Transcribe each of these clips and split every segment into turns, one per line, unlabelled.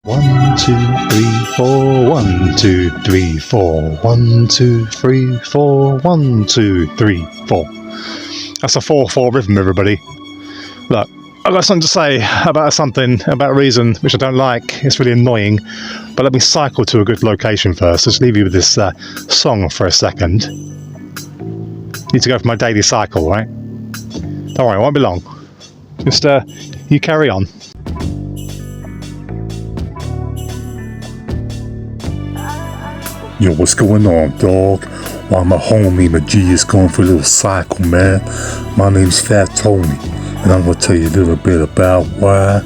1, 2, 3, 4, 1, 2, 3, 4, 1, 2, 3, 4, 1, 2, 3, 4. That's a 4/4 rhythm, everybody. Look, I've got something to say about Reason, which I don't like. It's really annoying. But let me cycle to a good location first. Just leave you with this song for a second. Need to go for my daily cycle, right? Don't worry, it won't be long. Just, you carry on.
Yo, what's going on, dog? Well, my homie, my G, is going for a little cycle, man. My name's Fat Tony, and I'm gonna tell you a little bit about why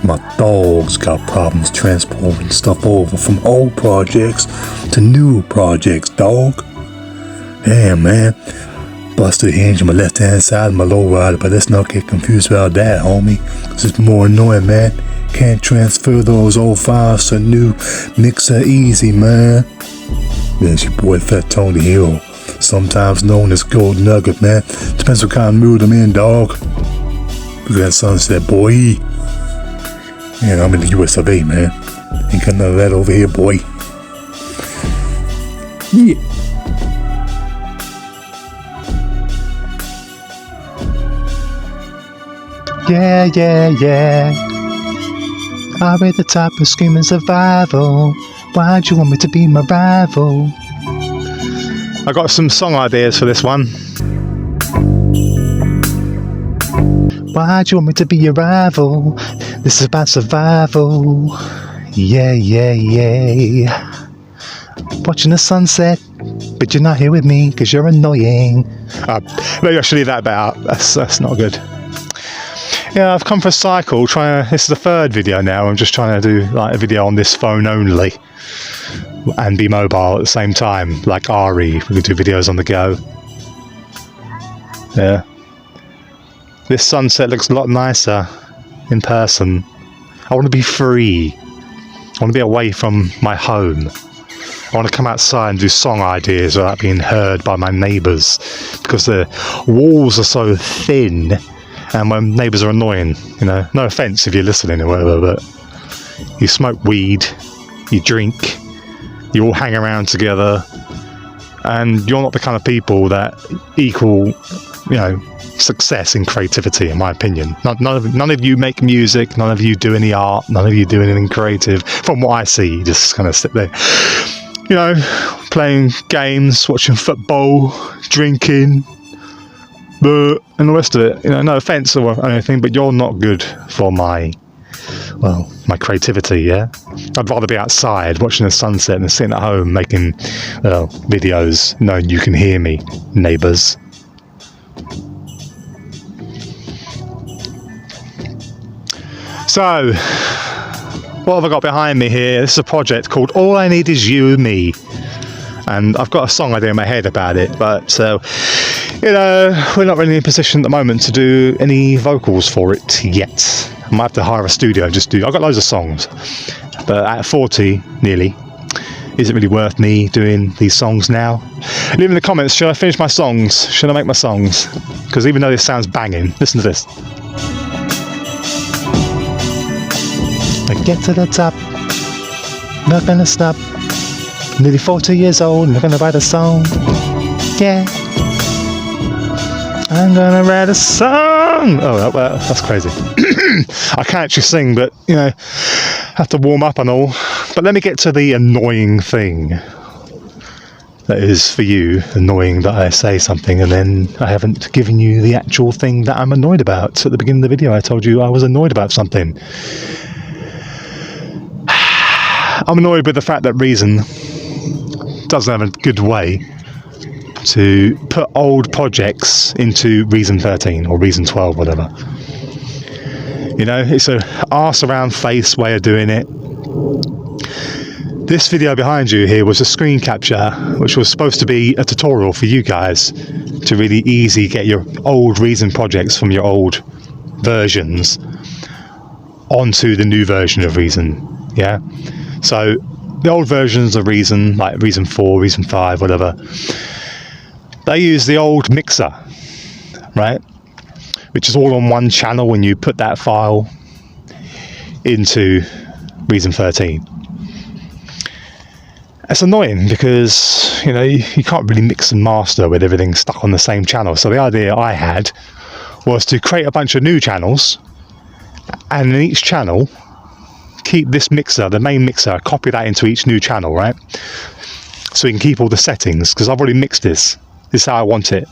my dogs got problems transporting stuff over from old projects to new projects, dog. Yeah, man. Busted hinge on my left-hand side of my lowrider, but let's not get confused about that, homie. It's just more annoying, man. Can't transfer those old files to new mixer easy, man. Yeah, it's your boy Fat Tony here, sometimes known as Gold Nugget, man. Depends what kind of mood I'm in, dog. Look at that sunset, boy. Yeah, I'm in the US of A, man. Ain't got none of that over here, boy. Yeah.
Yeah. I'm at the top of screaming survival. Why'd you want me to be my rival? I got some song ideas for this one. Why'd you want me to be your rival? This is about survival. Yeah. Watching the sunset, but you're not here with me because you're annoying. Maybe I should leave that bit out. That's not good. Yeah, I've come for a cycle. This is the third video now. I'm just trying to do like a video on this phone only and be mobile at the same time, like Ari. We can do videos on the go. Yeah. This sunset looks a lot nicer in person. I want to be free. I want to be away from my home. I want to come outside and do song ideas without being heard by my neighbours, because the walls are so thin. And my neighbours are annoying, you know. No offence if you're listening or whatever, but you smoke weed, you drink, you all hang around together, and you're not the kind of people that equal, you know, success in creativity, in my opinion. None of you make music, none of you do any art, none of you do anything creative. From what I see, you just kind of sit there, you know, playing games, watching football, drinking, and the rest of it. You know, no offence or anything, but you're not good for my creativity, yeah? I'd rather be outside watching the sunset than sitting at home making videos knowing you can hear me, neighbours. So, what have I got behind me here? This is a project called All I Need Is You and Me. And I've got a song idea in my head about it, but you know, we're not really in a position at the moment to do any vocals for it yet. I might have to hire a studio and just do. I've got loads of songs, but at 40 nearly, is it really worth me doing these songs now? Leave in the comments, should I finish my songs? Should I make my songs? Because even though this sounds banging, listen to this. I get to the top, not gonna stop. Nearly 40 years old, not gonna write a song. Yeah. I'm gonna write a song. Oh, well, that's crazy. I can't actually sing, but, you know, have to warm up and all. But let me get to the annoying thing. That is, for you, annoying that I say something and then I haven't given you the actual thing that I'm annoyed about. At the beginning of the video, I told you I was annoyed about something. I'm annoyed with the fact that Reason doesn't have a good way to put old projects into Reason 13 or Reason 12, whatever. You know, it's a arse around face way of doing it. This video behind you here was a screen capture, which was supposed to be a tutorial for you guys to really easy get your old Reason projects from your old versions onto the new version of Reason. Yeah. So the old versions of Reason, like Reason 4, Reason 5, whatever, they use the old mixer, right? Which is all on one channel when you put that file into Reason 13. It's annoying because, you know, you can't really mix and master with everything stuck on the same channel. So the idea I had was to create a bunch of new channels, and in each channel keep this mixer, the main mixer, copy that into each new channel, right? So you can keep all the settings, because I've already mixed this. This is how I want it.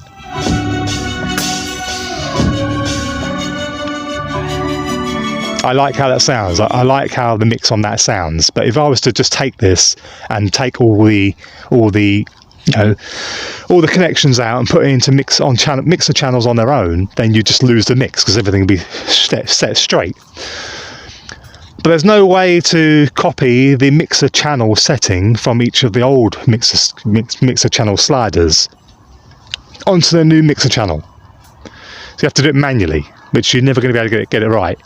I like how that sounds. I like how the mix on that sounds. But if I was to just take this and take all the you know, all the connections out and put it into mixer channels on their own, then you just lose the mix, because everything will be set straight. But there's no way to copy the mixer channel setting from each of the old mixer channel sliders onto the new mixer channel. So you have to do it manually, which you're never going to be able to get it right.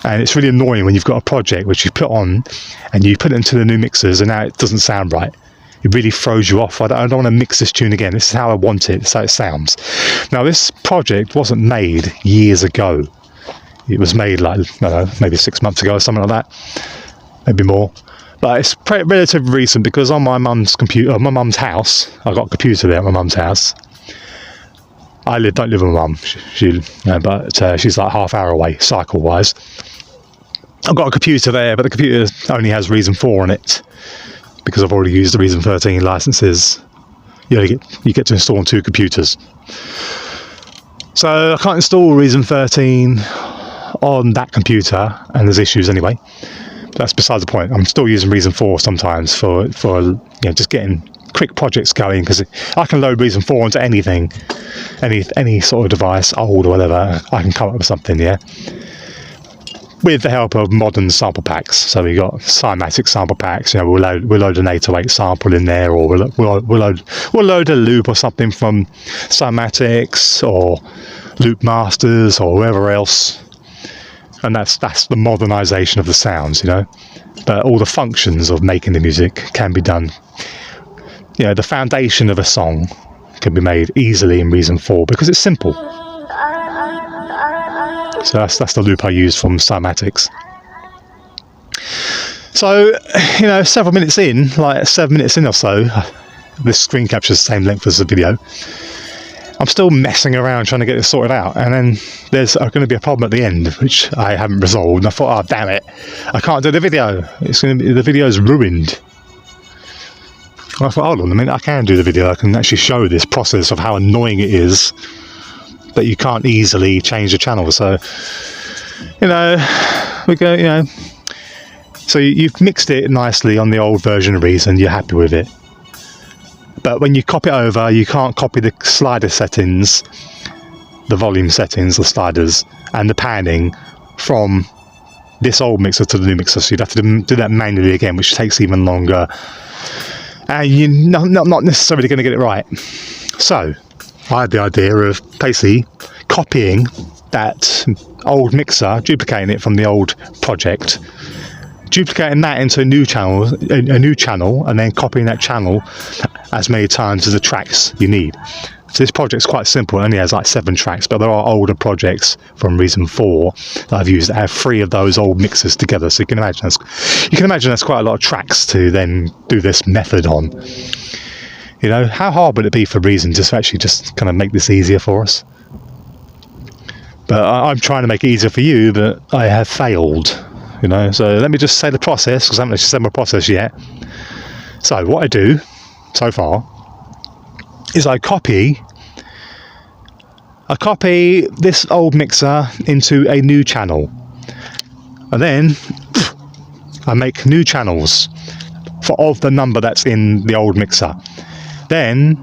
And it's really annoying when you've got a project which you put on and you put it into the new mixers and now it doesn't sound right. It really throws you off. I don't want to mix this tune again. This is how I want it. This is how it sounds. Now, this project wasn't made years ago. It was made like, I don't know, maybe 6 months ago or something like that. Maybe more. But it's relatively recent, because on my mum's computer, my mum's house, I got a computer there at my mum's house. I don't live with my mum, but she's like half hour away, cycle-wise. I've got a computer there, but the computer only has Reason 4 on it, because I've already used the Reason 13 licenses. You get to install on 2 computers. So I can't install Reason 13 on that computer, and there's issues anyway. But that's beside the point. I'm still using Reason 4 sometimes for you know, just getting quick projects going, because I can load Reason 4 onto anything, any sort of device, old or whatever. I can come up with something, yeah, with the help of modern sample packs. So we got cymatic sample packs. You know, we'll load an 808 sample in there, or we'll load a loop or something from Cymatics or Loop Masters or wherever else. And that's the modernization of the sounds, you know. But all the functions of making the music can be done. You know, the foundation of a song can be made easily in Reason 4 because it's simple. So that's the loop I use from Cymatics. So, you know, several minutes in, like 7 minutes in or so, this screen captures the same length as the video. I'm still messing around trying to get this sorted out, and then there's going to be a problem at the end which I haven't resolved, and I thought, oh damn it, I can't do the video. The video's ruined. And I thought, hold on a minute, I can do the video. I can actually show this process of how annoying it is, but you can't easily change the channel. So, you know, we go, you know. So you've mixed it nicely on the old version of Reason. You're happy with it. But when you copy it over, you can't copy the slider settings, the volume settings, the sliders, and the panning from this old mixer to the new mixer. So you'd have to do that manually again, which takes even longer. And you're not necessarily going to get it right. So I had the idea of basically copying that old mixer, duplicating it from the old project, duplicating that into a new channel, and then copying that channel as many times as the tracks you need. So this project's quite simple. It only has like 7 tracks, but there are older projects from Reason 4 that I've used that have 3 of those old mixers together. So you can imagine that's quite a lot of tracks to then do this method on. You know, how hard would it be for Reason to actually just kind of make this easier for us? But I'm trying to make it easier for you, but I have failed. You know, so let me just say the process, because I haven't actually said my process yet. So what I do so far is I copy this old mixer into a new channel, and then I make new channels of the number that's in the old mixer. Then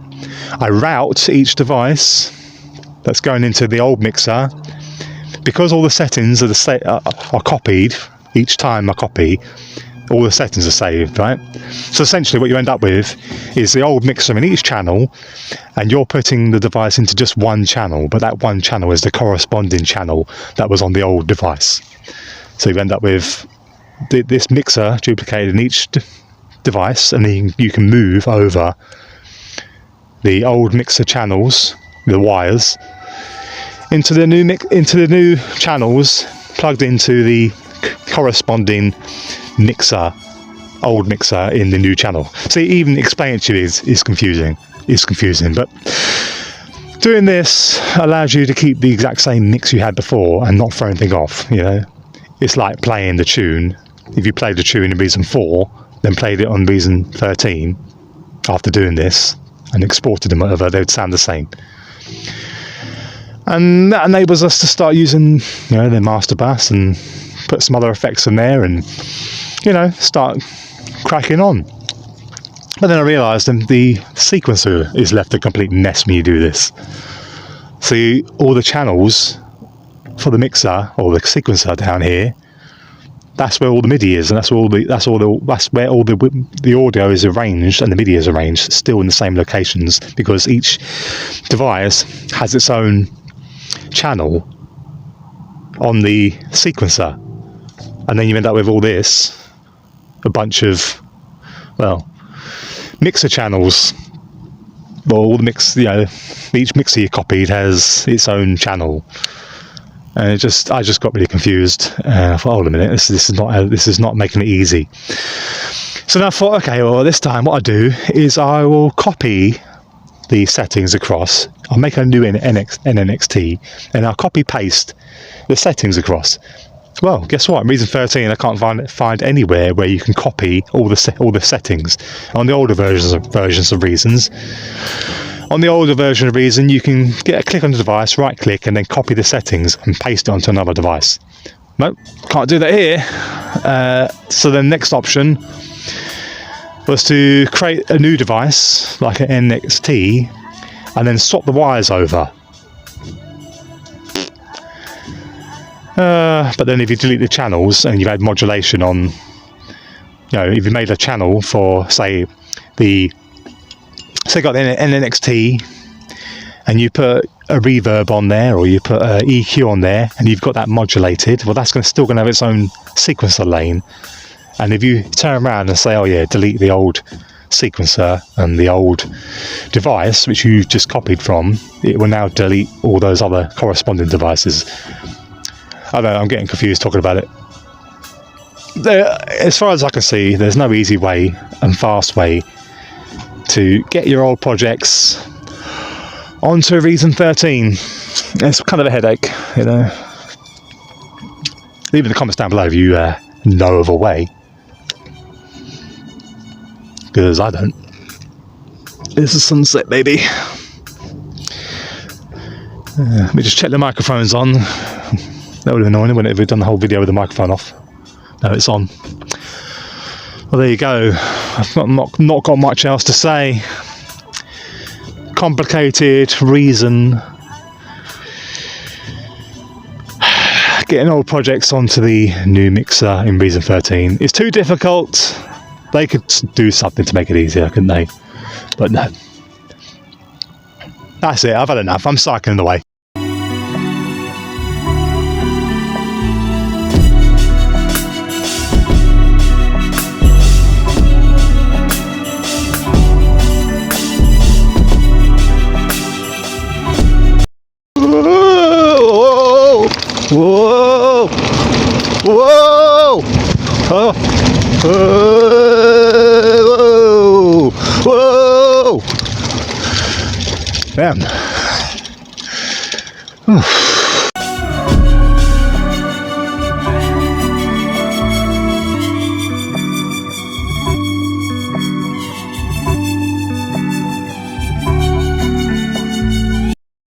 I route each device that's going into the old mixer, because all the settings are copied. Each time I copy, all the settings are saved, right? So essentially what you end up with is the old mixer in each channel, and you're putting the device into just one channel, but that one channel is the corresponding channel that was on the old device. So you end up with this mixer duplicated in each device, and then you can move over the old mixer channels, the wires, into the new channels plugged into the corresponding mixer, old mixer in the new channel. See, even explaining it to you is confusing. It's confusing, but doing this allows you to keep the exact same mix you had before and not throw anything off. You know, it's like playing the tune. If you played the tune in Reason 4, then played it on Reason 13 after doing this and exported them, whatever, they would sound the same. And that enables us to start using, you know, the master bass and put some other effects in there and, you know, start cracking on. But then I realised that the sequencer is left a complete mess when you do this. See, all the channels for the mixer or the sequencer down here, that's where all the MIDI is, and that's where all the audio is arranged and the MIDI is arranged, still in the same locations, because each device has its own channel on the sequencer, and then you end up with all this, a bunch of, well, mixer channels. Well, all the mix, you know, each mixer you copied has its own channel. And I just got really confused. I thought, hold a minute, this is not making it easy. So then I thought, okay, well, this time what I do is I will copy the settings across. I'll make a new NNXT and I'll copy paste the settings across. Well, guess what? In Reason 13, I can't find anywhere where you can copy all the settings on the older versions of Reasons. On the older version of Reason, you can get a click on the device, right click, and then copy the settings and paste it onto another device. Nope, can't do that here. So the next option was to create a new device, like an NXT, and then swap the wires over. But then if you delete the channels and you've had modulation on, you know, if you made a channel for, say, you got the NXT and you put a reverb on there, or you put an EQ on there, and you've got that modulated, well, that's still going to have its own sequencer lane. And if you turn around and say, oh yeah, delete the old sequencer and the old device which you just copied from, it will now delete all those other corresponding devices. I don't know, I'm getting confused talking about it. As far as I can see, there's no easy way and fast way to get your old projects onto Reason 13. It's kind of a headache, you know. Leave in the comments down below if you know of a way, because I don't. It's a sunset, baby. Let me just check the microphone's on. That would have been annoying, wouldn't it, if we'd done the whole video with the microphone off. No, it's on. Well, there you go. I've not got much else to say. Complicated Reason. Getting old projects onto the new mixer in Reason 13 is too difficult. They could do something to make it easier, couldn't they? But no. That's it. I've had enough. I'm cycling away. Whoa! Whoa! Oh! Whoa! Whoa! Damn.